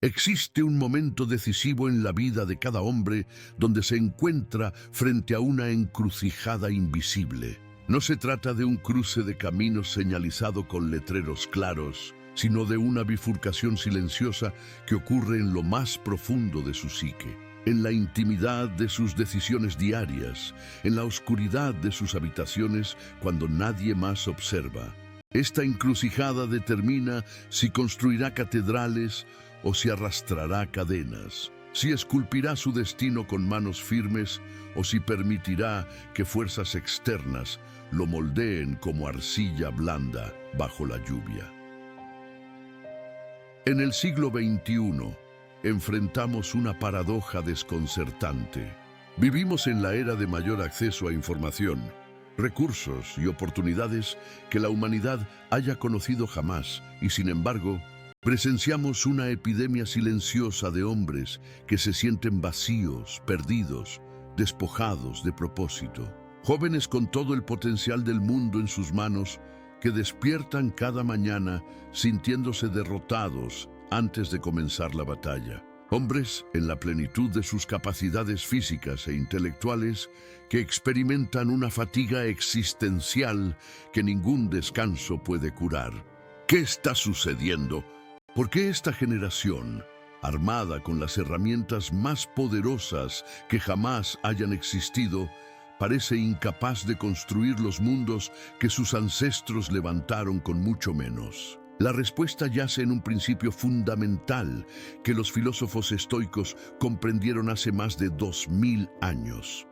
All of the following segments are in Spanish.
Existe un momento decisivo en la vida de cada hombre donde se encuentra frente a una encrucijada invisible. No se trata de un cruce de caminos señalizado con letreros claros, sino de una bifurcación silenciosa que ocurre en lo más profundo de su psique, en la intimidad de sus decisiones diarias, en la oscuridad de sus habitaciones cuando nadie más observa. Esta encrucijada determina si construirá catedrales o si arrastrará cadenas, si esculpirá su destino con manos firmes o si permitirá que fuerzas externas lo moldeen como arcilla blanda bajo la lluvia. En el siglo XXI, enfrentamos una paradoja desconcertante. Vivimos en la era de mayor acceso a información, recursos y oportunidades que la humanidad haya conocido jamás, y sin embargo, presenciamos una epidemia silenciosa de hombres que se sienten vacíos, perdidos, despojados de propósito. Jóvenes con todo el potencial del mundo en sus manos que despiertan cada mañana sintiéndose derrotados antes de comenzar la batalla. Hombres en la plenitud de sus capacidades físicas e intelectuales que experimentan una fatiga existencial que ningún descanso puede curar. ¿Qué está sucediendo? ¿Por qué esta generación, armada con las herramientas más poderosas que jamás hayan existido, parece incapaz de construir los mundos que sus ancestros levantaron con mucho menos? La respuesta yace en un principio fundamental que los filósofos estoicos comprendieron hace más de 2000 años.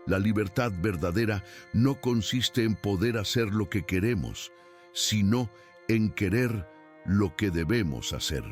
La libertad verdadera no consiste en poder hacer lo que queremos, sino en querer lo que debemos hacer.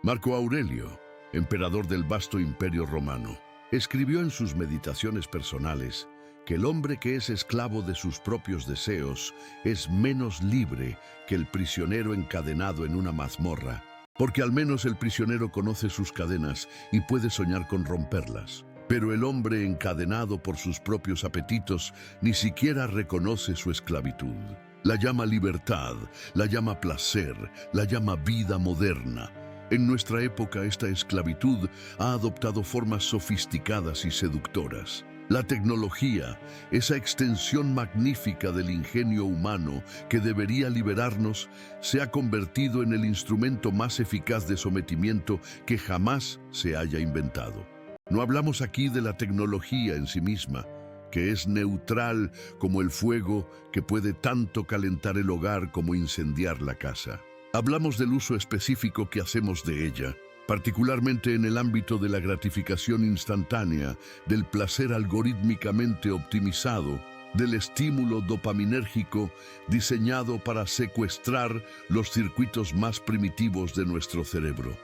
Marco Aurelio, emperador del vasto imperio romano, escribió en sus meditaciones personales que el hombre que es esclavo de sus propios deseos es menos libre que el prisionero encadenado en una mazmorra, porque al menos el prisionero conoce sus cadenas y puede soñar con romperlas. Pero el hombre encadenado por sus propios apetitos ni siquiera reconoce su esclavitud. La llama libertad, la llama placer, la llama vida moderna. En nuestra época esta esclavitud ha adoptado formas sofisticadas y seductoras. La tecnología, esa extensión magnífica del ingenio humano que debería liberarnos, se ha convertido en el instrumento más eficaz de sometimiento que jamás se haya inventado. No hablamos aquí de la tecnología en sí misma, que es neutral como el fuego que puede tanto calentar el hogar como incendiar la casa. Hablamos del uso específico que hacemos de ella, particularmente en el ámbito de la gratificación instantánea, del placer algorítmicamente optimizado, del estímulo dopaminérgico diseñado para secuestrar los circuitos más primitivos de nuestro cerebro.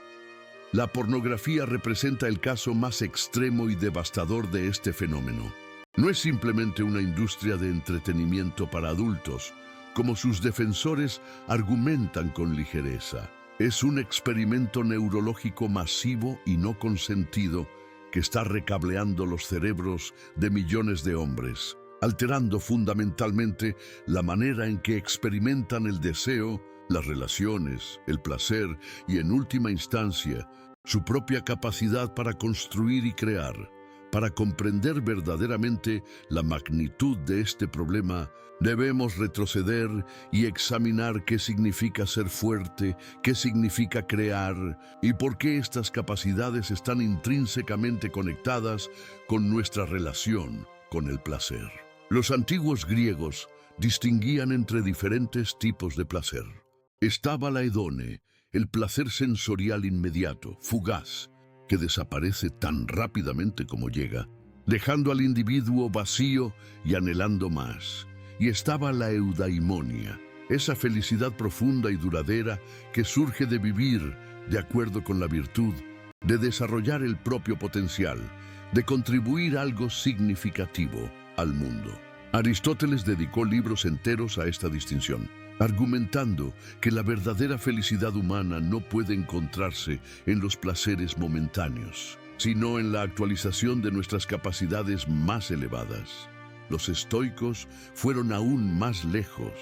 La pornografía representa el caso más extremo y devastador de este fenómeno. No es simplemente una industria de entretenimiento para adultos, como sus defensores argumentan con ligereza. Es un experimento neurológico masivo y no consentido que está recableando los cerebros de millones de hombres, alterando fundamentalmente la manera en que experimentan el deseo, las relaciones, el placer y, en última instancia, su propia capacidad para construir y crear. Para comprender verdaderamente la magnitud de este problema, debemos retroceder y examinar qué significa ser fuerte, qué significa crear y por qué estas capacidades están intrínsecamente conectadas con nuestra relación con el placer. Los antiguos griegos distinguían entre diferentes tipos de placer. Estaba la hedone, el placer sensorial inmediato, fugaz, que desaparece tan rápidamente como llega, dejando al individuo vacío y anhelando más. Y estaba la eudaimonia, esa felicidad profunda y duradera que surge de vivir de acuerdo con la virtud, de desarrollar el propio potencial, de contribuir algo significativo al mundo. Aristóteles dedicó libros enteros a esta distinción, argumentando que la verdadera felicidad humana no puede encontrarse en los placeres momentáneos, sino en la actualización de nuestras capacidades más elevadas. Los estoicos fueron aún más lejos.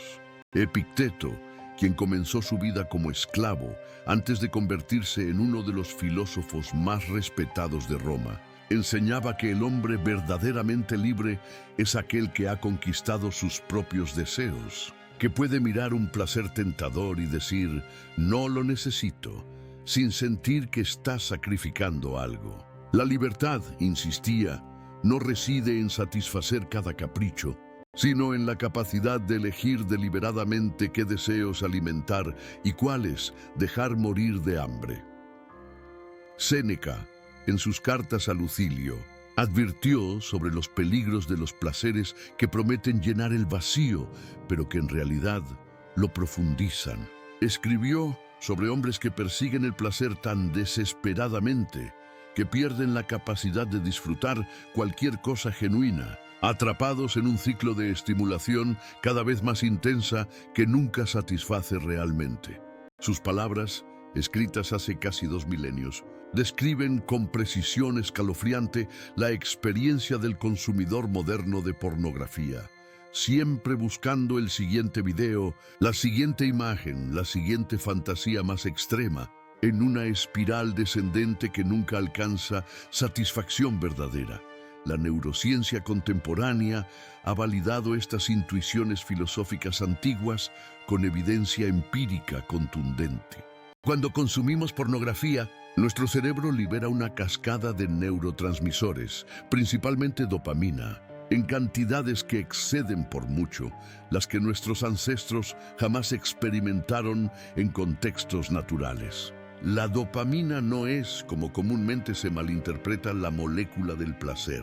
Epicteto, quien comenzó su vida como esclavo antes de convertirse en uno de los filósofos más respetados de Roma, enseñaba que el hombre verdaderamente libre es aquel que ha conquistado sus propios deseos, que puede mirar un placer tentador y decir, no lo necesito, sin sentir que está sacrificando algo. La libertad, insistía, no reside en satisfacer cada capricho, sino en la capacidad de elegir deliberadamente qué deseos alimentar y cuáles dejar morir de hambre. Séneca, en sus cartas a Lucilio, advirtió sobre los peligros de los placeres que prometen llenar el vacío, pero que en realidad lo profundizan. Escribió sobre hombres que persiguen el placer tan desesperadamente que pierden la capacidad de disfrutar cualquier cosa genuina, atrapados en un ciclo de estimulación cada vez más intensa que nunca satisface realmente. Sus palabras, escritas hace casi 2 milenios, describen con precisión escalofriante la experiencia del consumidor moderno de pornografía, siempre buscando el siguiente video, la siguiente imagen, la siguiente fantasía más extrema, en una espiral descendente que nunca alcanza satisfacción verdadera. La neurociencia contemporánea ha validado estas intuiciones filosóficas antiguas con evidencia empírica contundente. Cuando consumimos pornografía, nuestro cerebro libera una cascada de neurotransmisores, principalmente dopamina, en cantidades que exceden por mucho las que nuestros ancestros jamás experimentaron en contextos naturales. La dopamina no es, como comúnmente se malinterpreta, la molécula del placer.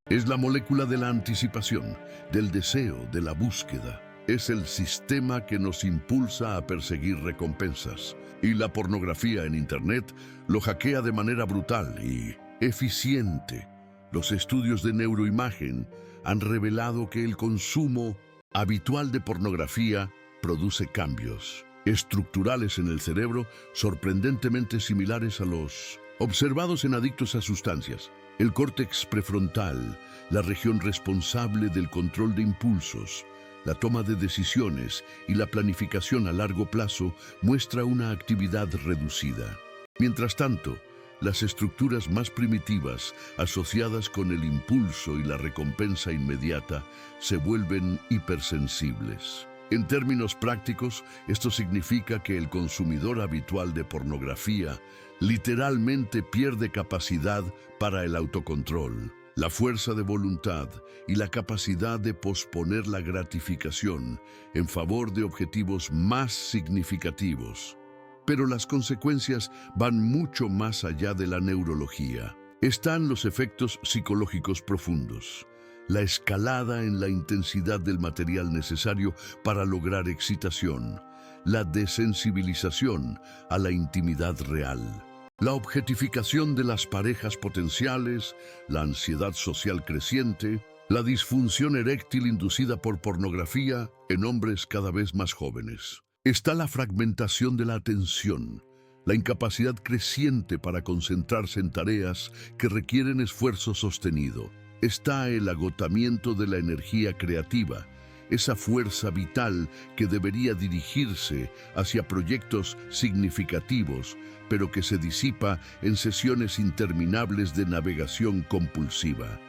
Es la molécula de la anticipación, del deseo, de la búsqueda. Es el sistema que nos impulsa a perseguir recompensas. Y la pornografía en Internet lo hackea de manera brutal y eficiente. Los estudios de neuroimagen han revelado que el consumo habitual de pornografía produce cambios estructurales en el cerebro sorprendentemente similares a los observados en adictos a sustancias. El córtex prefrontal, la región responsable del control de impulsos, la toma de decisiones y la planificación a largo plazo, muestra una actividad reducida. Mientras tanto, las estructuras más primitivas, asociadas con el impulso y la recompensa inmediata, se vuelven hipersensibles. En términos prácticos, esto significa que el consumidor habitual de pornografía literalmente pierde capacidad para el autocontrol, la fuerza de voluntad y la capacidad de posponer la gratificación en favor de objetivos más significativos. Pero las consecuencias van mucho más allá de la neurología. Están los efectos psicológicos profundos, la escalada en la intensidad del material necesario para lograr excitación, la desensibilización a la intimidad real, la objetificación de las parejas potenciales, la ansiedad social creciente, la disfunción eréctil inducida por pornografía en hombres cada vez más jóvenes. Está la fragmentación de la atención, la incapacidad creciente para concentrarse en tareas que requieren esfuerzo sostenido. Está el agotamiento de la energía creativa, esa fuerza vital que debería dirigirse hacia proyectos significativos, pero que se disipa en sesiones interminables de navegación compulsiva.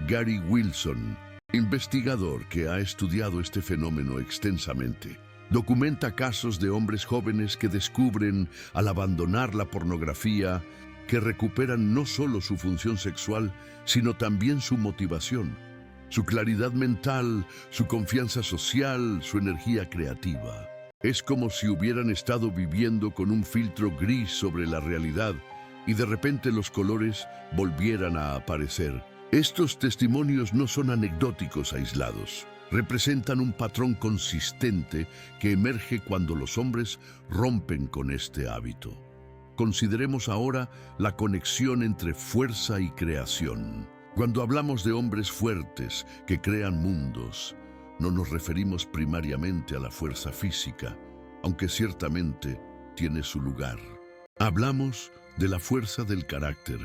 Gary Wilson, investigador que ha estudiado este fenómeno extensamente, documenta casos de hombres jóvenes que descubren, al abandonar la pornografía, que recuperan no solo su función sexual, sino también su motivación, su claridad mental, su confianza social, su energía creativa. Es como si hubieran estado viviendo con un filtro gris sobre la realidad y de repente los colores volvieran a aparecer. Estos testimonios no son anecdóticos aislados. Representan un patrón consistente que emerge cuando los hombres rompen con este hábito. Consideremos ahora la conexión entre fuerza y creación. Cuando hablamos de hombres fuertes que crean mundos, no nos referimos primariamente a la fuerza física, aunque ciertamente tiene su lugar. Hablamos de la fuerza del carácter,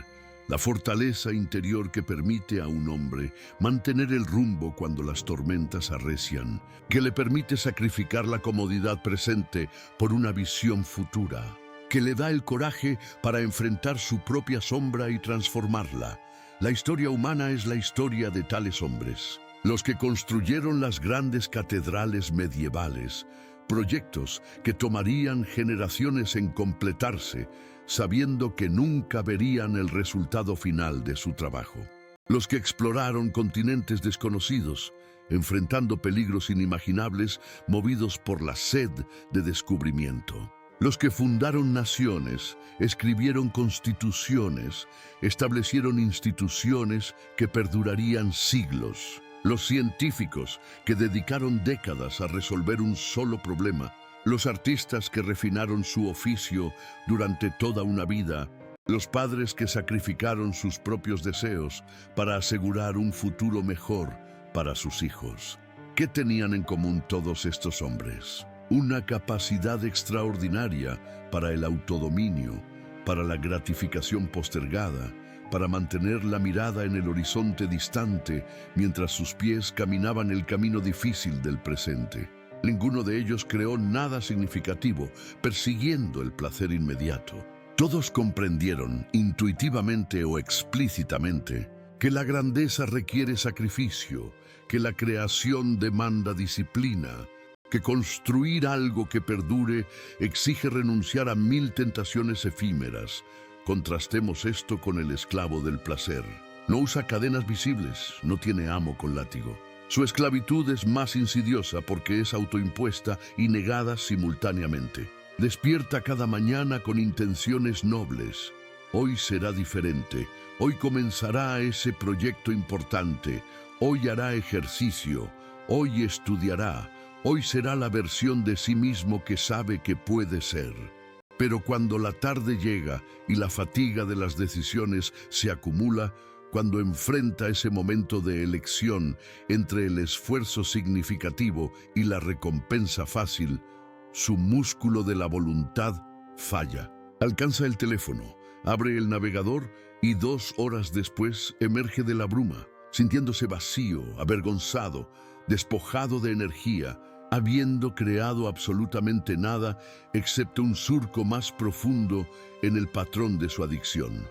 la fortaleza interior que permite a un hombre mantener el rumbo cuando las tormentas arrecian, que le permite sacrificar la comodidad presente por una visión futura, que le da el coraje para enfrentar su propia sombra y transformarla. La historia humana es la historia de tales hombres, los que construyeron las grandes catedrales medievales, proyectos que tomarían generaciones en completarse, sabiendo que nunca verían el resultado final de su trabajo. Los que exploraron continentes desconocidos, enfrentando peligros inimaginables, movidos por la sed de descubrimiento. Los que fundaron naciones, escribieron constituciones, establecieron instituciones que perdurarían siglos. Los científicos que dedicaron décadas a resolver un solo problema. Los artistas que refinaron su oficio durante toda una vida. Los padres que sacrificaron sus propios deseos para asegurar un futuro mejor para sus hijos. ¿Qué tenían en común todos estos hombres? Una capacidad extraordinaria para el autodominio, para la gratificación postergada, para mantener la mirada en el horizonte distante mientras sus pies caminaban el camino difícil del presente. Ninguno de ellos creó nada significativo, persiguiendo el placer inmediato. Todos comprendieron, intuitivamente o explícitamente, que la grandeza requiere sacrificio, que la creación demanda disciplina, que construir algo que perdure exige renunciar a 1000 tentaciones efímeras. Contrastemos esto con el esclavo del placer. No usa cadenas visibles, no tiene amo con látigo. Su esclavitud es más insidiosa porque es autoimpuesta y negada simultáneamente. Despierta cada mañana con intenciones nobles. Hoy será diferente. Hoy comenzará ese proyecto importante. Hoy hará ejercicio. Hoy estudiará. Hoy será la versión de sí mismo que sabe que puede ser. Pero cuando la tarde llega y la fatiga de las decisiones se acumula, cuando enfrenta ese momento de elección entre el esfuerzo significativo y la recompensa fácil, su músculo de la voluntad falla. Alcanza el teléfono, abre el navegador y 2 horas después emerge de la bruma, sintiéndose vacío, avergonzado, despojado de energía, habiendo creado absolutamente nada excepto un surco más profundo en el patrón de su adicción.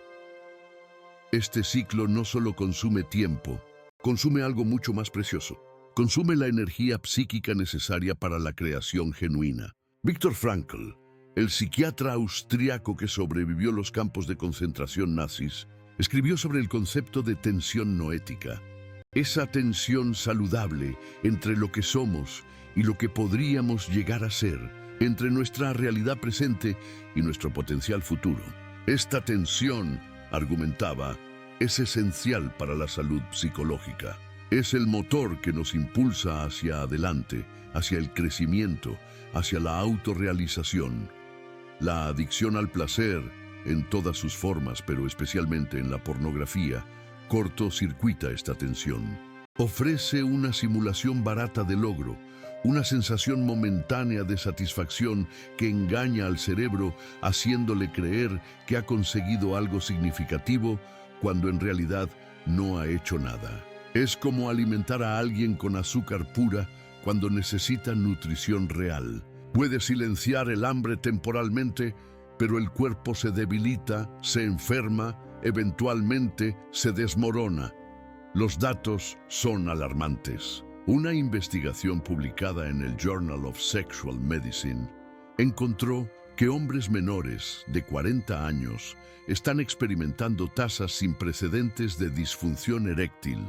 Este ciclo no solo consume tiempo, consume algo mucho más precioso. Consume la energía psíquica necesaria para la creación genuina. Viktor Frankl, el psiquiatra austriaco que sobrevivió los campos de concentración nazis, escribió sobre el concepto de tensión noética. Esa tensión saludable entre lo que somos y lo que podríamos llegar a ser, entre nuestra realidad presente y nuestro potencial futuro. Esta tensión, argumentaba, es esencial para la salud psicológica. Es el motor que nos impulsa hacia adelante, hacia el crecimiento, hacia la autorrealización. La adicción al placer, en todas sus formas, pero especialmente en la pornografía, cortocircuita esta tensión. Ofrece una simulación barata de logro, una sensación momentánea de satisfacción que engaña al cerebro haciéndole creer que ha conseguido algo significativo cuando en realidad no ha hecho nada. Es como alimentar a alguien con azúcar pura cuando necesita nutrición real. Puede silenciar el hambre temporalmente, pero el cuerpo se debilita, se enferma, eventualmente se desmorona. Los datos son alarmantes. Una investigación publicada en el Journal of Sexual Medicine encontró que hombres menores de 40 años están experimentando tasas sin precedentes de disfunción eréctil,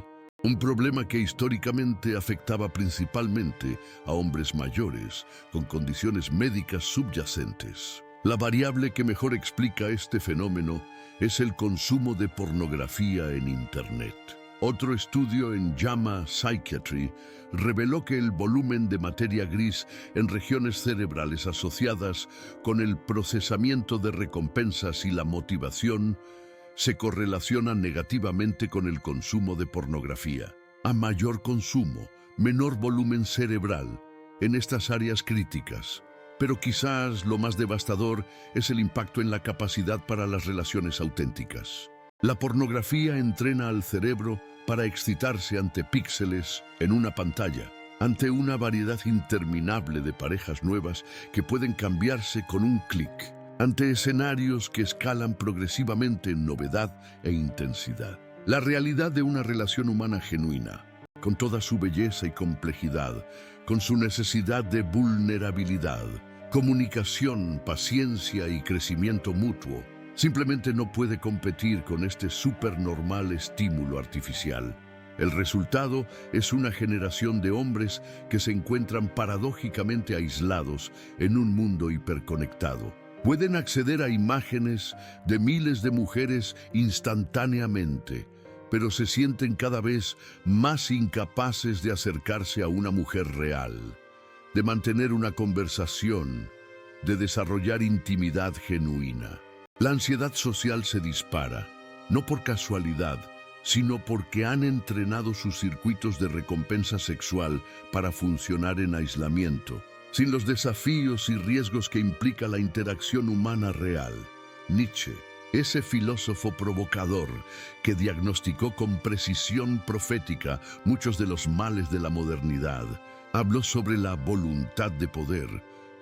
un problema que históricamente afectaba principalmente a hombres mayores con condiciones médicas subyacentes. La variable que mejor explica este fenómeno es el consumo de pornografía en Internet. Otro estudio en JAMA Psychiatry reveló que el volumen de materia gris en regiones cerebrales asociadas con el procesamiento de recompensas y la motivación se correlaciona negativamente con el consumo de pornografía. A mayor consumo, menor volumen cerebral en estas áreas críticas. Pero quizás lo más devastador es el impacto en la capacidad para las relaciones auténticas. La pornografía entrena al cerebro para excitarse ante píxeles en una pantalla, ante una variedad interminable de parejas nuevas que pueden cambiarse con un clic, ante escenarios que escalan progresivamente en novedad e intensidad. La realidad de una relación humana genuina, con toda su belleza y complejidad, con su necesidad de vulnerabilidad, comunicación, paciencia y crecimiento mutuo, simplemente no puede competir con este supernormal estímulo artificial. El resultado es una generación de hombres que se encuentran paradójicamente aislados en un mundo hiperconectado. Pueden acceder a imágenes de miles de mujeres instantáneamente, pero se sienten cada vez más incapaces de acercarse a una mujer real, de mantener una conversación, de desarrollar intimidad genuina. La ansiedad social se dispara, no por casualidad, sino porque han entrenado sus circuitos de recompensa sexual para funcionar en aislamiento, sin los desafíos y riesgos que implica la interacción humana real. Nietzsche, ese filósofo provocador que diagnosticó con precisión profética muchos de los males de la modernidad, habló sobre la voluntad de poder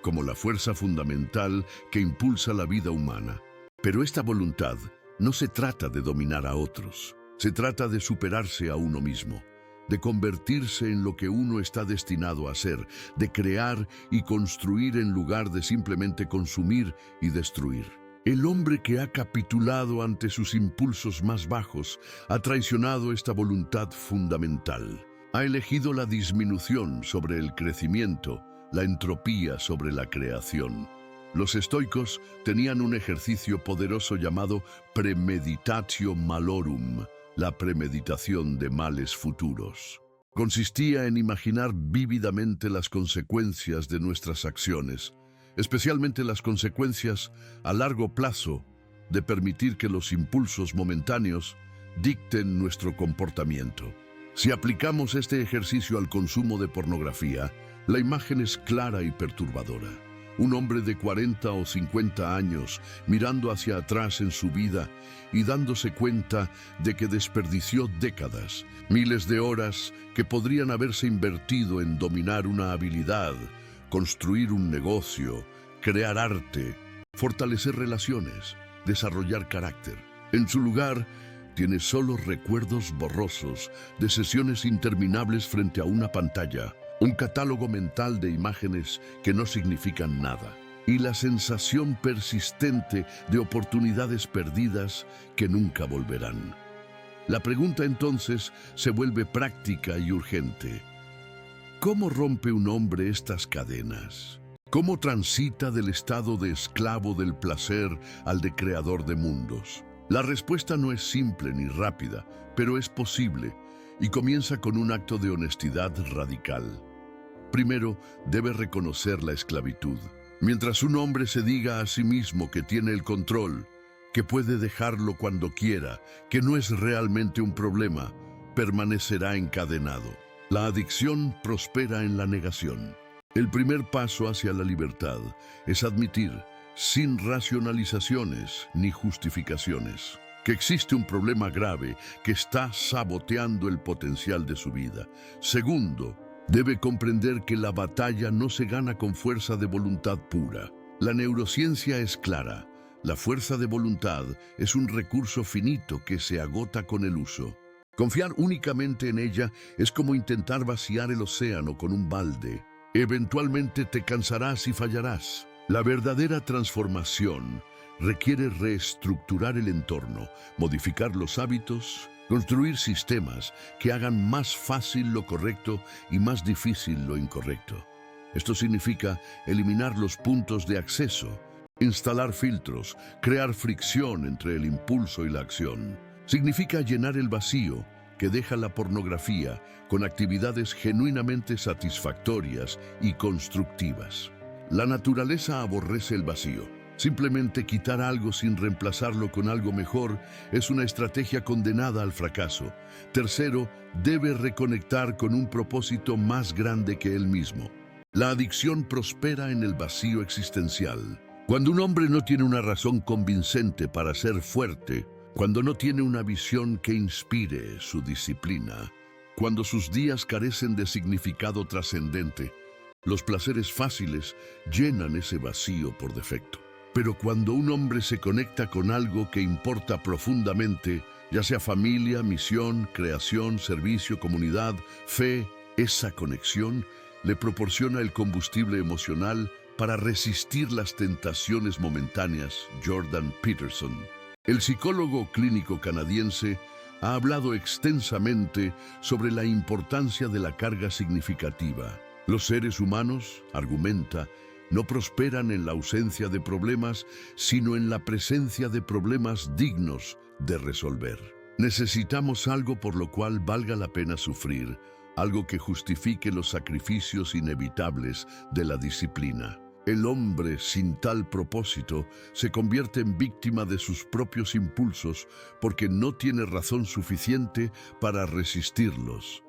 como la fuerza fundamental que impulsa la vida humana. Pero esta voluntad no se trata de dominar a otros, se trata de superarse a uno mismo, de convertirse en lo que uno está destinado a ser, de crear y construir en lugar de simplemente consumir y destruir. El hombre que ha capitulado ante sus impulsos más bajos ha traicionado esta voluntad fundamental. Ha elegido la disminución sobre el crecimiento, la entropía sobre la creación. Los estoicos tenían un ejercicio poderoso llamado premeditatio malorum, la premeditación de males futuros. Consistía en imaginar vívidamente las consecuencias de nuestras acciones, especialmente las consecuencias a largo plazo de permitir que los impulsos momentáneos dicten nuestro comportamiento. Si aplicamos este ejercicio al consumo de pornografía, la imagen es clara y perturbadora. Un hombre de 40 o 50 años mirando hacia atrás en su vida y dándose cuenta de que desperdició décadas, miles de horas que podrían haberse invertido en dominar una habilidad, construir un negocio, crear arte, fortalecer relaciones, desarrollar carácter. En su lugar, tiene solo recuerdos borrosos de sesiones interminables frente a una pantalla, un catálogo mental de imágenes que no significan nada, y la sensación persistente de oportunidades perdidas que nunca volverán. La pregunta entonces se vuelve práctica y urgente. ¿Cómo rompe un hombre estas cadenas? ¿Cómo transita del estado de esclavo del placer al de creador de mundos? La respuesta no es simple ni rápida, pero es posible, y comienza con un acto de honestidad radical. Primero, debe reconocer la esclavitud. Mientras un hombre se diga a sí mismo que tiene el control, que puede dejarlo cuando quiera, que no es realmente un problema, permanecerá encadenado. La adicción prospera en la negación. El primer paso hacia la libertad es admitir, sin racionalizaciones ni justificaciones, que existe un problema grave que está saboteando el potencial de su vida. Segundo, debe comprender que la batalla no se gana con fuerza de voluntad pura. La neurociencia es clara. La fuerza de voluntad es un recurso finito que se agota con el uso. Confiar únicamente en ella es como intentar vaciar el océano con un balde. Eventualmente te cansarás y fallarás. La verdadera transformación requiere reestructurar el entorno, modificar los hábitos, construir sistemas que hagan más fácil lo correcto y más difícil lo incorrecto. Esto significa eliminar los puntos de acceso, instalar filtros, crear fricción entre el impulso y la acción. Significa llenar el vacío que deja la pornografía con actividades genuinamente satisfactorias y constructivas. La naturaleza aborrece el vacío. Simplemente quitar algo sin reemplazarlo con algo mejor es una estrategia condenada al fracaso. Tercero, debe reconectar con un propósito más grande que él mismo. La adicción prospera en el vacío existencial. Cuando un hombre no tiene una razón convincente para ser fuerte, cuando no tiene una visión que inspire su disciplina, cuando sus días carecen de significado trascendente, los placeres fáciles llenan ese vacío por defecto. Pero cuando un hombre se conecta con algo que importa profundamente, ya sea familia, misión, creación, servicio, comunidad, fe, esa conexión le proporciona el combustible emocional para resistir las tentaciones momentáneas. Jordan Peterson, el psicólogo clínico canadiense, ha hablado extensamente sobre la importancia de la carga significativa. Los seres humanos, argumenta, no prosperan en la ausencia de problemas, sino en la presencia de problemas dignos de resolver. Necesitamos algo por lo cual valga la pena sufrir, algo que justifique los sacrificios inevitables de la disciplina. El hombre sin tal propósito se convierte en víctima de sus propios impulsos porque no tiene razón suficiente para resistirlos.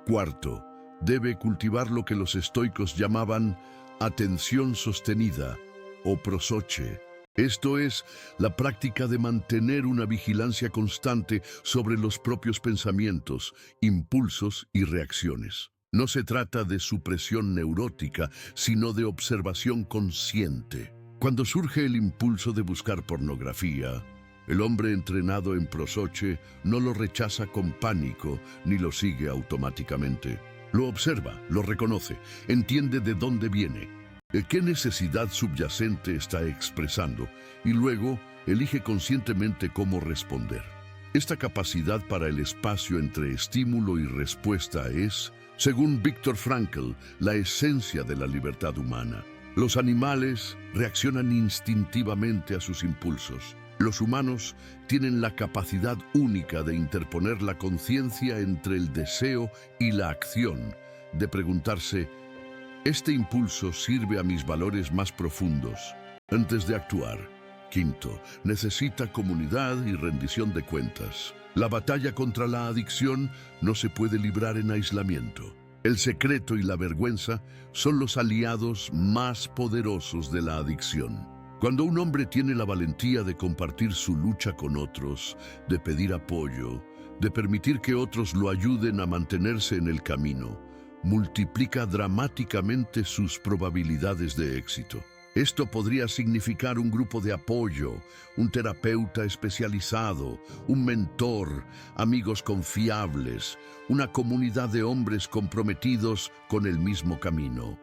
Cuarto, debe cultivar lo que los estoicos llamaban atención sostenida o prosoche. Esto es la práctica de mantener una vigilancia constante sobre los propios pensamientos, impulsos y reacciones. No se trata de supresión neurótica, sino de observación consciente. Cuando surge el impulso de buscar pornografía, el hombre entrenado en prosoche no lo rechaza con pánico ni lo sigue automáticamente. Lo observa, lo reconoce, entiende de dónde viene, qué necesidad subyacente está expresando y luego elige conscientemente cómo responder. Esta capacidad para el espacio entre estímulo y respuesta es, según Viktor Frankl, la esencia de la libertad humana. Los animales reaccionan instintivamente a sus impulsos. Los humanos tienen la capacidad única de interponer la conciencia entre el deseo y la acción, de preguntarse, ¿este impulso sirve a mis valores más profundos? Antes de actuar. Quinto, necesita comunidad y rendición de cuentas. La batalla contra la adicción no se puede librar en aislamiento. El secreto y la vergüenza son los aliados más poderosos de la adicción. Cuando un hombre tiene la valentía de compartir su lucha con otros, de pedir apoyo, de permitir que otros lo ayuden a mantenerse en el camino, multiplica dramáticamente sus probabilidades de éxito. Esto podría significar un grupo de apoyo, un terapeuta especializado, un mentor, amigos confiables, una comunidad de hombres comprometidos con el mismo camino.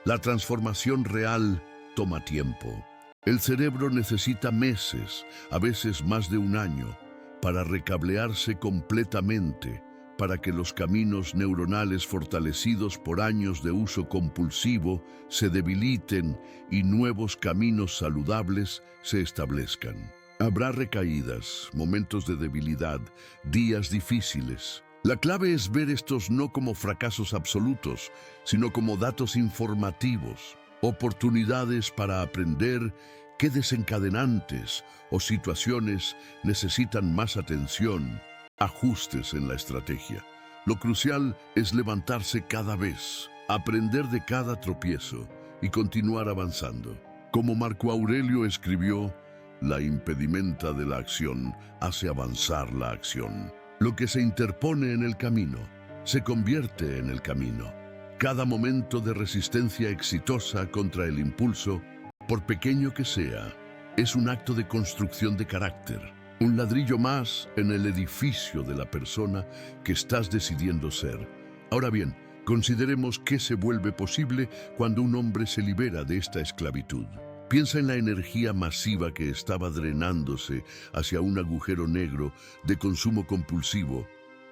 La transformación real toma tiempo. El cerebro necesita meses, a veces más de un año, para recablearse completamente, para que los caminos neuronales fortalecidos por años de uso compulsivo se debiliten y nuevos caminos saludables se establezcan. Habrá recaídas, momentos de debilidad, días difíciles. La clave es ver estos no como fracasos absolutos, sino como datos informativos, oportunidades para aprender qué desencadenantes o situaciones necesitan más atención, ajustes en la estrategia. Lo crucial es levantarse cada vez, aprender de cada tropiezo y continuar avanzando. Como Marco Aurelio escribió, la impedimenta de la acción hace avanzar la acción. Lo que se interpone en el camino se convierte en el camino. Cada momento de resistencia exitosa contra el impulso, por pequeño que sea, es un acto de construcción de carácter. Un ladrillo más en el edificio de la persona que estás decidiendo ser. Ahora bien, consideremos qué se vuelve posible cuando un hombre se libera de esta esclavitud. Piensa en la energía masiva que estaba drenándose hacia un agujero negro de consumo compulsivo,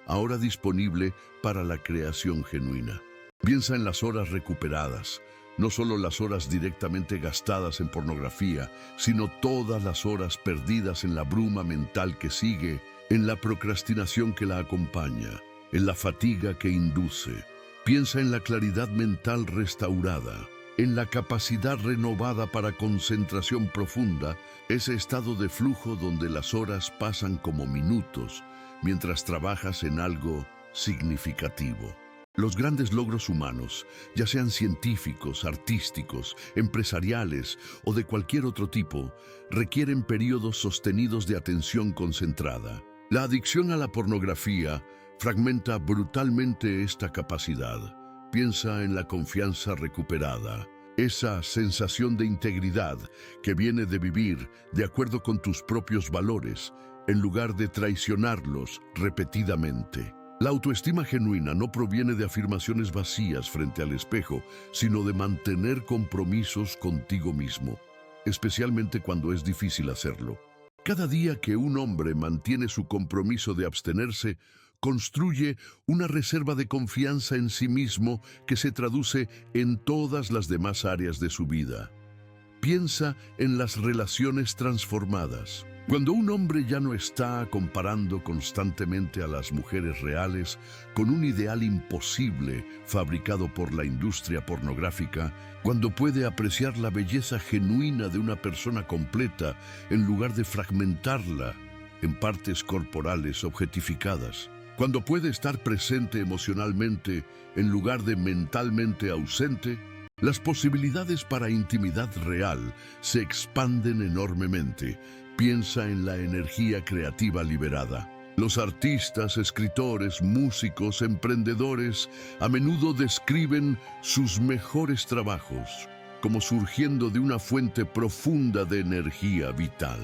ahora disponible para la creación genuina. Piensa en las horas recuperadas, no solo las horas directamente gastadas en pornografía, sino todas las horas perdidas en la bruma mental que sigue, en la procrastinación que la acompaña, en la fatiga que induce. Piensa en la claridad mental restaurada, en la capacidad renovada para concentración profunda, ese estado de flujo donde las horas pasan como minutos mientras trabajas en algo significativo. Los grandes logros humanos, ya sean científicos, artísticos, empresariales o de cualquier otro tipo, requieren periodos sostenidos de atención concentrada. La adicción a la pornografía fragmenta brutalmente esta capacidad. Piensa en la confianza recuperada, esa sensación de integridad que viene de vivir de acuerdo con tus propios valores, en lugar de traicionarlos repetidamente. La autoestima genuina no proviene de afirmaciones vacías frente al espejo, sino de mantener compromisos contigo mismo, especialmente cuando es difícil hacerlo. Cada día que un hombre mantiene su compromiso de abstenerse, construye una reserva de confianza en sí mismo que se traduce en todas las demás áreas de su vida. Piensa en las relaciones transformadas. Cuando un hombre ya no está comparando constantemente a las mujeres reales con un ideal imposible fabricado por la industria pornográfica, cuando puede apreciar la belleza genuina de una persona completa en lugar de fragmentarla en partes corporales objetificadas, cuando puede estar presente emocionalmente en lugar de mentalmente ausente, las posibilidades para intimidad real se expanden enormemente. Piensa en la energía creativa liberada. Los artistas, escritores, músicos, emprendedores a menudo describen sus mejores trabajos como surgiendo de una fuente profunda de energía vital.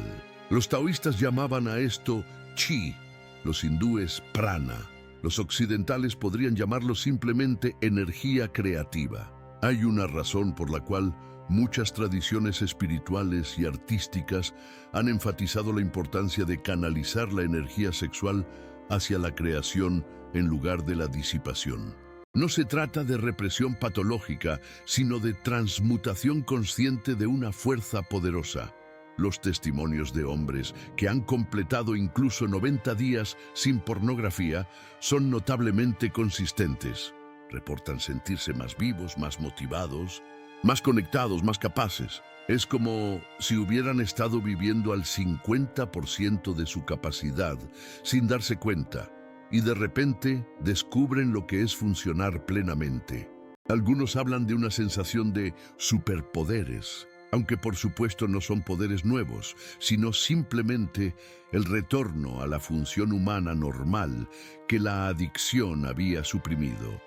Los taoístas llamaban a esto chi, los hindúes prana. Los occidentales podrían llamarlo simplemente energía creativa. Hay una razón por la cual muchas tradiciones espirituales y artísticas han enfatizado la importancia de canalizar la energía sexual hacia la creación en lugar de la disipación. No se trata de represión patológica, sino de transmutación consciente de una fuerza poderosa. Los testimonios de hombres que han completado incluso 90 días sin pornografía son notablemente consistentes. Reportan sentirse más vivos, más motivados, más conectados, más capaces. Es como si hubieran estado viviendo al 50% de su capacidad sin darse cuenta, y de repente descubren lo que es funcionar plenamente. Algunos hablan de una sensación de superpoderes, aunque por supuesto no son poderes nuevos, sino simplemente el retorno a la función humana normal que la adicción había suprimido.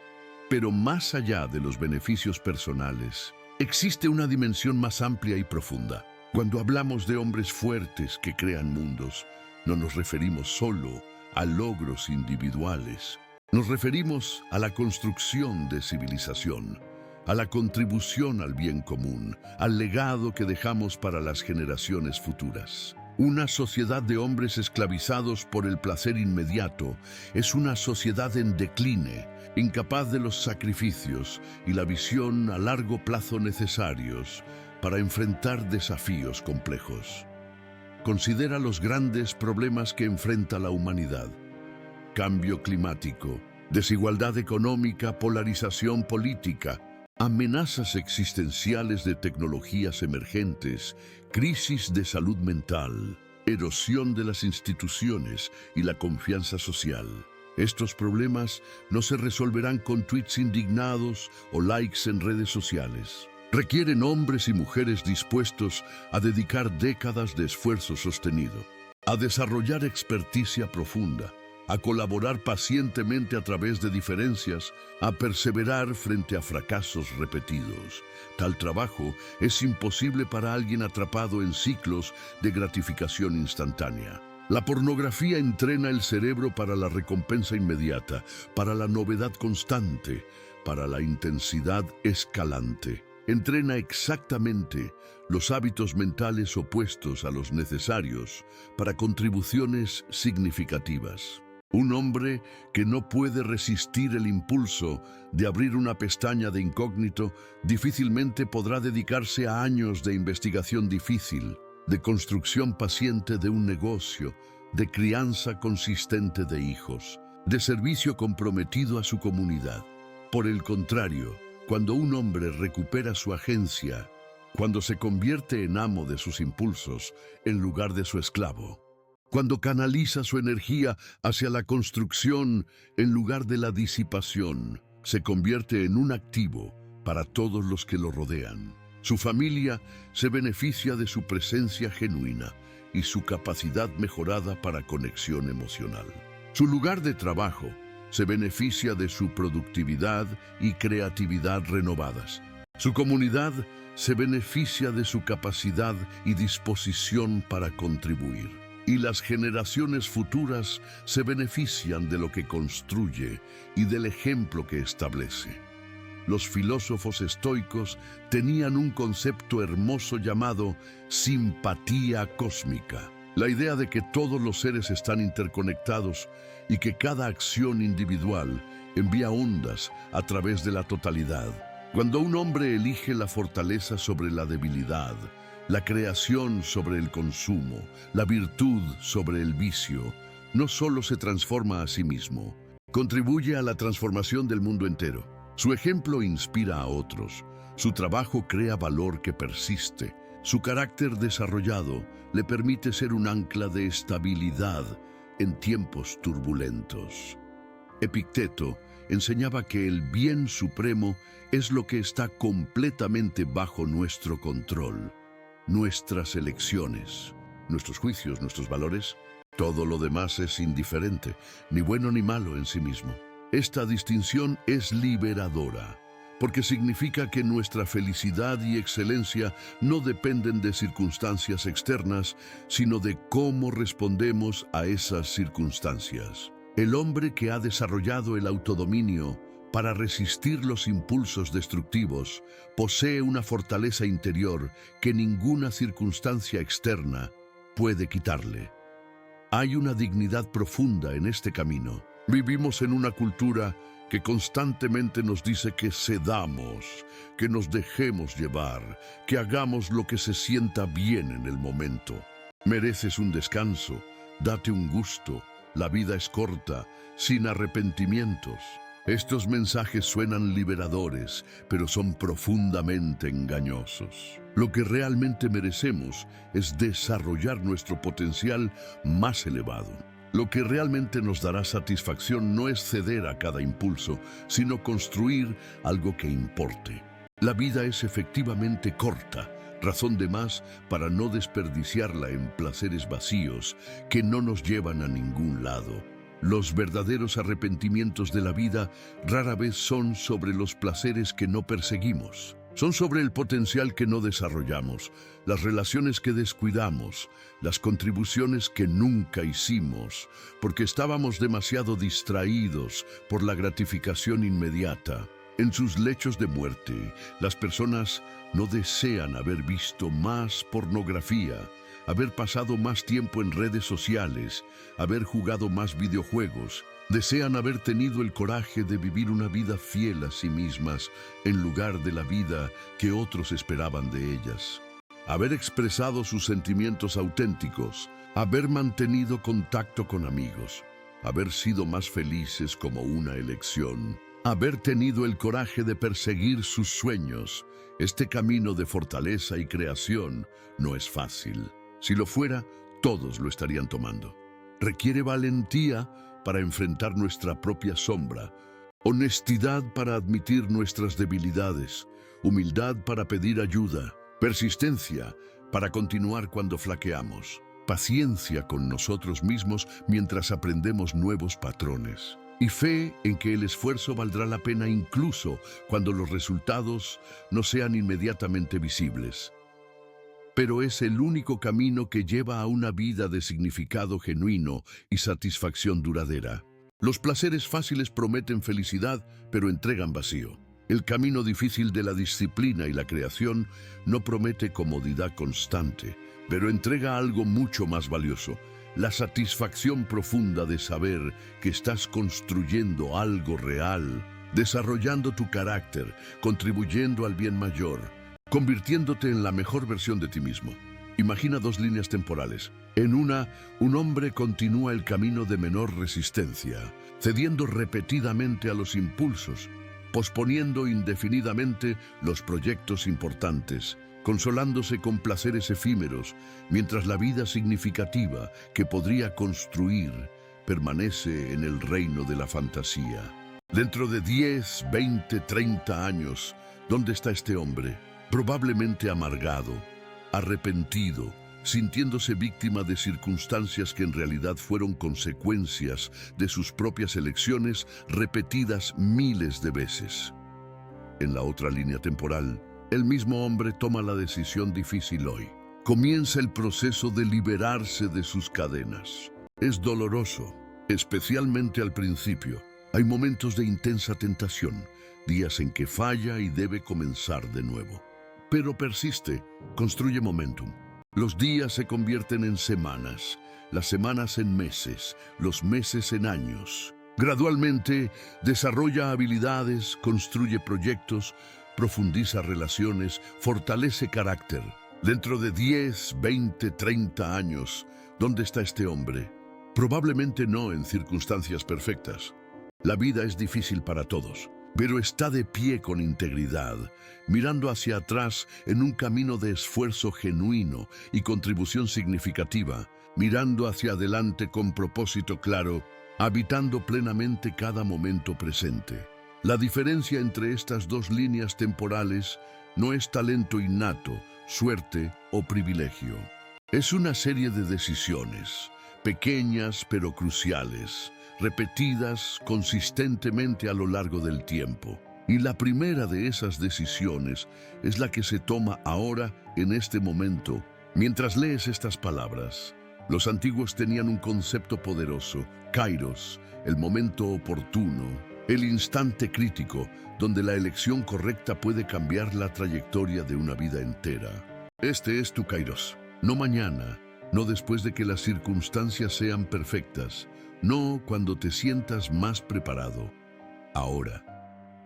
Pero más allá de los beneficios personales, existe una dimensión más amplia y profunda. Cuando hablamos de hombres fuertes que crean mundos, no nos referimos solo a logros individuales. Nos referimos a la construcción de civilización, a la contribución al bien común, al legado que dejamos para las generaciones futuras. Una sociedad de hombres esclavizados por el placer inmediato es una sociedad en decline, incapaz de los sacrificios y la visión a largo plazo necesarios para enfrentar desafíos complejos. Considera los grandes problemas que enfrenta la humanidad: cambio climático, desigualdad económica, polarización política, amenazas existenciales de tecnologías emergentes, crisis de salud mental, erosión de las instituciones y la confianza social. Estos problemas no se resolverán con tweets indignados o likes en redes sociales. Requieren hombres y mujeres dispuestos a dedicar décadas de esfuerzo sostenido, a desarrollar experticia profunda, a colaborar pacientemente a través de diferencias, a perseverar frente a fracasos repetidos. Tal trabajo es imposible para alguien atrapado en ciclos de gratificación instantánea. La pornografía entrena el cerebro para la recompensa inmediata, para la novedad constante, para la intensidad escalante. Entrena exactamente los hábitos mentales opuestos a los necesarios para contribuciones significativas. Un hombre que no puede resistir el impulso de abrir una pestaña de incógnito difícilmente podrá dedicarse a años de investigación difícil, de construcción paciente de un negocio, de crianza consistente de hijos, de servicio comprometido a su comunidad. Por el contrario, cuando un hombre recupera su agencia, cuando se convierte en amo de sus impulsos en lugar de su esclavo, cuando canaliza su energía hacia la construcción en lugar de la disipación, se convierte en un activo para todos los que lo rodean. Su familia se beneficia de su presencia genuina y su capacidad mejorada para conexión emocional. Su lugar de trabajo se beneficia de su productividad y creatividad renovadas. Su comunidad se beneficia de su capacidad y disposición para contribuir. Y las generaciones futuras se benefician de lo que construye y del ejemplo que establece. Los filósofos estoicos tenían un concepto hermoso llamado simpatía cósmica. La idea de que todos los seres están interconectados y que cada acción individual envía ondas a través de la totalidad. Cuando un hombre elige la fortaleza sobre la debilidad, la creación sobre el consumo, la virtud sobre el vicio, no solo se transforma a sí mismo, contribuye a la transformación del mundo entero. Su ejemplo inspira a otros, su trabajo crea valor que persiste, su carácter desarrollado le permite ser un ancla de estabilidad en tiempos turbulentos. Epicteto enseñaba que el bien supremo es lo que está completamente bajo nuestro control. Nuestras elecciones, nuestros juicios, nuestros valores, todo lo demás es indiferente, ni bueno ni malo en sí mismo. Esta distinción es liberadora, porque significa que nuestra felicidad y excelencia no dependen de circunstancias externas, sino de cómo respondemos a esas circunstancias. El hombre que ha desarrollado el autodominio para resistir los impulsos destructivos posee una fortaleza interior que ninguna circunstancia externa puede quitarle. Hay una dignidad profunda en este camino. Vivimos en una cultura que constantemente nos dice que cedamos, que nos dejemos llevar, que hagamos lo que se sienta bien en el momento. Mereces un descanso, date un gusto, la vida es corta, sin arrepentimientos. Estos mensajes suenan liberadores, pero son profundamente engañosos. Lo que realmente merecemos es desarrollar nuestro potencial más elevado. Lo que realmente nos dará satisfacción no es ceder a cada impulso, sino construir algo que importe. La vida es efectivamente corta, razón de más para no desperdiciarla en placeres vacíos que no nos llevan a ningún lado. Los verdaderos arrepentimientos de la vida rara vez son sobre los placeres que no perseguimos. Son sobre el potencial que no desarrollamos, las relaciones que descuidamos, las contribuciones que nunca hicimos, porque estábamos demasiado distraídos por la gratificación inmediata. En sus lechos de muerte, las personas no desean haber visto más pornografía, haber pasado más tiempo en redes sociales, haber jugado más videojuegos. Desean haber tenido el coraje de vivir una vida fiel a sí mismas en lugar de la vida que otros esperaban de ellas. Haber expresado sus sentimientos auténticos, haber mantenido contacto con amigos, haber sido más felices como una elección, haber tenido el coraje de perseguir sus sueños. Este camino de fortaleza y creación no es fácil. Si lo fuera, todos lo estarían tomando. Requiere valentía para enfrentar nuestra propia sombra, honestidad para admitir nuestras debilidades, humildad para pedir ayuda, persistencia para continuar cuando flaqueamos, paciencia con nosotros mismos mientras aprendemos nuevos patrones, y fe en que el esfuerzo valdrá la pena incluso cuando los resultados no sean inmediatamente visibles. Pero es el único camino que lleva a una vida de significado genuino y satisfacción duradera. Los placeres fáciles prometen felicidad, pero entregan vacío. El camino difícil de la disciplina y la creación no promete comodidad constante, pero entrega algo mucho más valioso: la satisfacción profunda de saber que estás construyendo algo real, desarrollando tu carácter, contribuyendo al bien mayor, convirtiéndote en la mejor versión de ti mismo. Imagina dos líneas temporales. En una, un hombre continúa el camino de menor resistencia, cediendo repetidamente a los impulsos, posponiendo indefinidamente los proyectos importantes, consolándose con placeres efímeros, mientras la vida significativa que podría construir permanece en el reino de la fantasía. Dentro de 10, 20, 30 años, ¿dónde está este hombre? Probablemente amargado, arrepentido, sintiéndose víctima de circunstancias que en realidad fueron consecuencias de sus propias elecciones repetidas miles de veces. En la otra línea temporal, el mismo hombre toma la decisión difícil hoy. Comienza el proceso de liberarse de sus cadenas. Es doloroso, especialmente al principio. Hay momentos de intensa tentación, días en que falla y debe comenzar de nuevo. Pero persiste, construye momentum. Los días se convierten en semanas, las semanas en meses, los meses en años. Gradualmente desarrolla habilidades, construye proyectos, profundiza relaciones, fortalece carácter. Dentro de 10, 20, 30 años, ¿dónde está este hombre? Probablemente no en circunstancias perfectas. La vida es difícil para todos, pero está de pie con integridad, mirando hacia atrás en un camino de esfuerzo genuino y contribución significativa, mirando hacia adelante con propósito claro, habitando plenamente cada momento presente. La diferencia entre estas dos líneas temporales no es talento innato, suerte o privilegio. Es una serie de decisiones, pequeñas pero cruciales, repetidas consistentemente a lo largo del tiempo. Y la primera de esas decisiones es la que se toma ahora, en este momento, mientras lees estas palabras. Los antiguos tenían un concepto poderoso, kairos, el momento oportuno, el instante crítico, donde la elección correcta puede cambiar la trayectoria de una vida entera. Este es tu kairos, no mañana, no después de que las circunstancias sean perfectas, no cuando te sientas más preparado, ahora.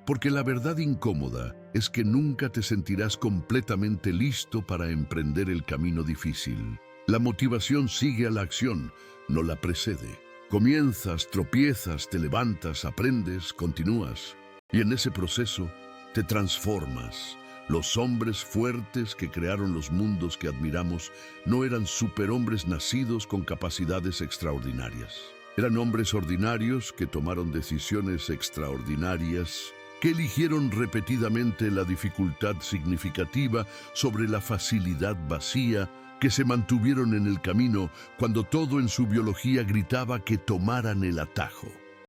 Porque la verdad incómoda es que nunca te sentirás completamente listo para emprender el camino difícil. La motivación sigue a la acción, no la precede. Comienzas, tropiezas, te levantas, aprendes, continúas. Y en ese proceso te transformas. Los hombres fuertes que crearon los mundos que admiramos no eran superhombres nacidos con capacidades extraordinarias. Eran hombres ordinarios que tomaron decisiones extraordinarias, que eligieron repetidamente la dificultad significativa sobre la facilidad vacía, que se mantuvieron en el camino cuando todo en su biología gritaba que tomaran el atajo.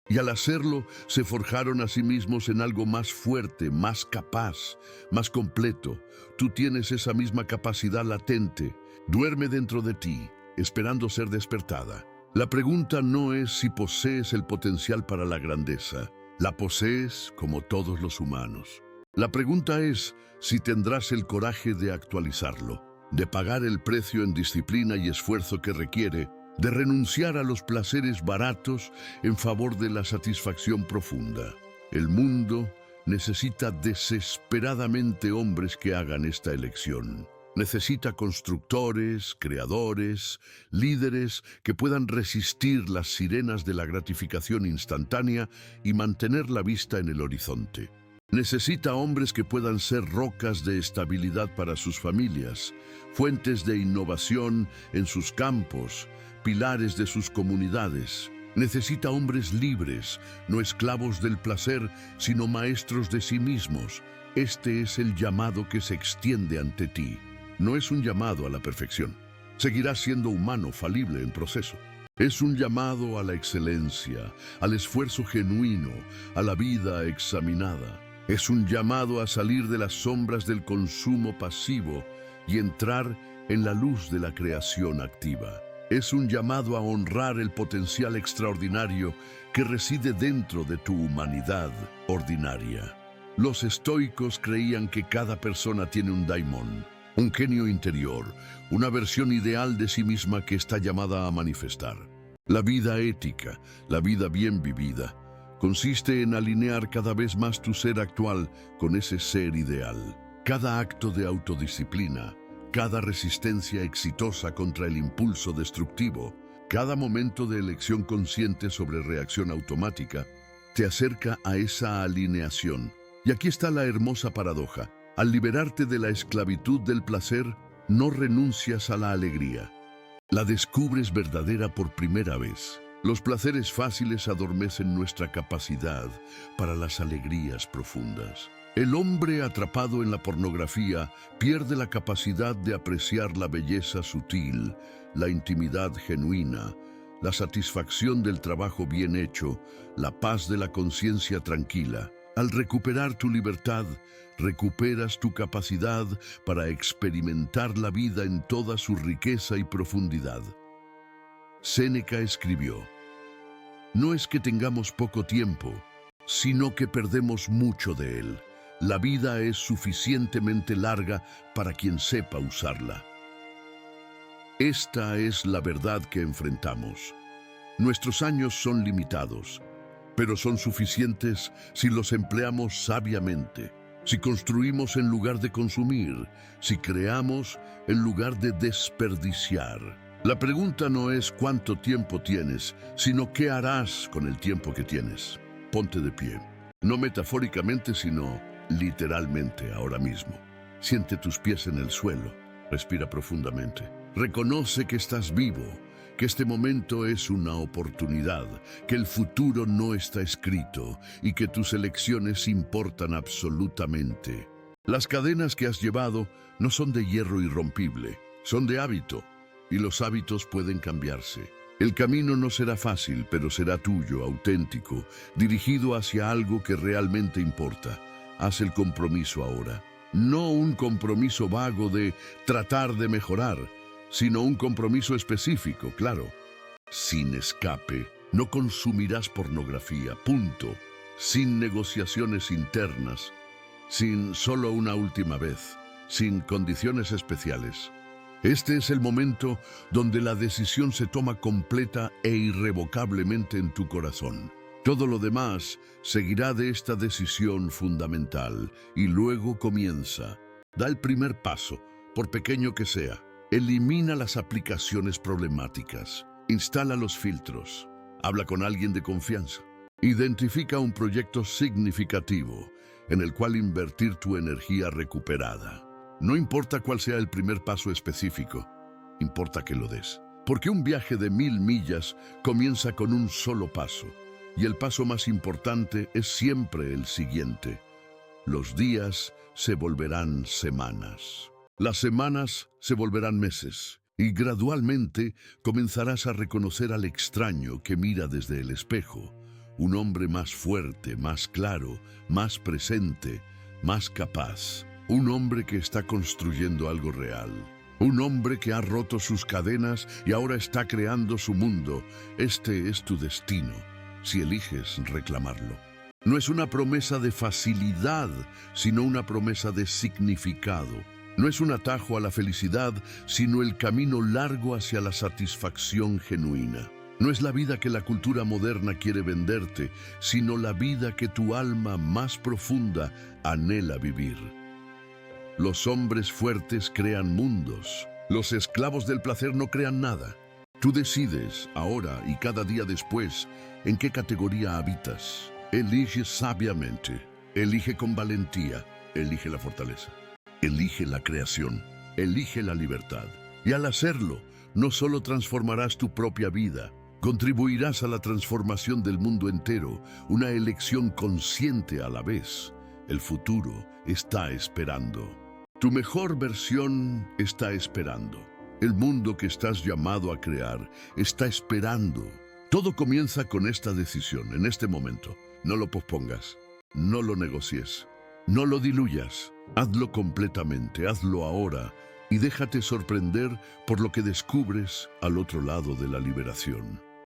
Y al hacerlo, se forjaron a sí mismos en algo más fuerte, más capaz, más completo. Tú tienes esa misma capacidad latente. Duerme dentro de ti, esperando ser despertada. La pregunta no es si posees el potencial para la grandeza. La posees como todos los humanos. La pregunta es si tendrás el coraje de actualizarlo, de pagar el precio en disciplina y esfuerzo que requiere, de renunciar a los placeres baratos en favor de la satisfacción profunda. El mundo necesita desesperadamente hombres que hagan esta elección. Necesita constructores, creadores, líderes que puedan resistir las sirenas de la gratificación instantánea y mantener la vista en el horizonte. Necesita hombres que puedan ser rocas de estabilidad para sus familias, fuentes de innovación en sus campos, pilares de sus comunidades. Necesita hombres libres, no esclavos del placer, sino maestros de sí mismos. Este es el llamado que se extiende ante ti. No es un llamado a la perfección. Seguirás siendo humano, falible en proceso. Es un llamado a la excelencia, al esfuerzo genuino, a la vida examinada. Es un llamado a salir de las sombras del consumo pasivo y entrar en la luz de la creación activa. Es un llamado a honrar el potencial extraordinario que reside dentro de tu humanidad ordinaria. Los estoicos creían que cada persona tiene un daimon, un genio interior, una versión ideal de sí misma que está llamada a manifestar. La vida ética, la vida bien vivida, consiste en alinear cada vez más tu ser actual con ese ser ideal. Cada acto de autodisciplina, cada resistencia exitosa contra el impulso destructivo, cada momento de elección consciente sobre reacción automática, te acerca a esa alineación. Y aquí está la hermosa paradoja. Al liberarte de la esclavitud del placer, no renuncias a la alegría. La descubres verdadera por primera vez. Los placeres fáciles adormecen nuestra capacidad para las alegrías profundas. El hombre atrapado en la pornografía pierde la capacidad de apreciar la belleza sutil, la intimidad genuina, la satisfacción del trabajo bien hecho, la paz de la conciencia tranquila. Al recuperar tu libertad, recuperas tu capacidad para experimentar la vida en toda su riqueza y profundidad. Séneca escribió: no es que tengamos poco tiempo, sino que perdemos mucho de él. La vida es suficientemente larga para quien sepa usarla. Esta es la verdad que enfrentamos. Nuestros años son limitados, pero son suficientes si los empleamos sabiamente, si construimos en lugar de consumir, si creamos en lugar de desperdiciar. La pregunta no es cuánto tiempo tienes, sino qué harás con el tiempo que tienes. Ponte de pie, no metafóricamente, sino literalmente ahora mismo. Siente tus pies en el suelo, respira profundamente. Reconoce que estás vivo, que este momento es una oportunidad, que el futuro no está escrito y que tus elecciones importan absolutamente. Las cadenas que has llevado no son de hierro irrompible, son de hábito. Y los hábitos pueden cambiarse. El camino no será fácil, pero será tuyo, auténtico, dirigido hacia algo que realmente importa. Haz el compromiso ahora. No un compromiso vago de tratar de mejorar, sino un compromiso específico, claro. Sin escape, no consumirás pornografía, punto. Sin negociaciones internas, sin solo una última vez, sin condiciones especiales. Este es el momento donde la decisión se toma completa e irrevocablemente en tu corazón. Todo lo demás seguirá de esta decisión fundamental y luego comienza. Da el primer paso, por pequeño que sea. Elimina las aplicaciones problemáticas. Instala los filtros. Habla con alguien de confianza. Identifica un proyecto significativo en el cual invertir tu energía recuperada. No importa cuál sea el primer paso específico, importa que lo des. Porque un viaje de 1000 millas comienza con un solo paso, y el paso más importante es siempre el siguiente. Los días se volverán semanas. Las semanas se volverán meses, y gradualmente comenzarás a reconocer al extraño que mira desde el espejo. Un hombre más fuerte, más claro, más presente, más capaz. Un hombre que está construyendo algo real. Un hombre que ha roto sus cadenas y ahora está creando su mundo. Este es tu destino, si eliges reclamarlo. No es una promesa de facilidad, sino una promesa de significado. No es un atajo a la felicidad, sino el camino largo hacia la satisfacción genuina. No es la vida que la cultura moderna quiere venderte, sino la vida que tu alma más profunda anhela vivir. Los hombres fuertes crean mundos. Los esclavos del placer no crean nada. Tú decides, ahora y cada día después, en qué categoría habitas. Elige sabiamente. Elige con valentía. Elige la fortaleza. Elige la creación. Elige la libertad. Y al hacerlo, no solo transformarás tu propia vida, contribuirás a la transformación del mundo entero, una elección consciente a la vez. El futuro está esperando. Tu mejor versión está esperando. El mundo que estás llamado a crear está esperando. Todo comienza con esta decisión, en este momento. No lo pospongas, no lo negocies, no lo diluyas. Hazlo completamente, hazlo ahora y déjate sorprender por lo que descubres al otro lado de la liberación.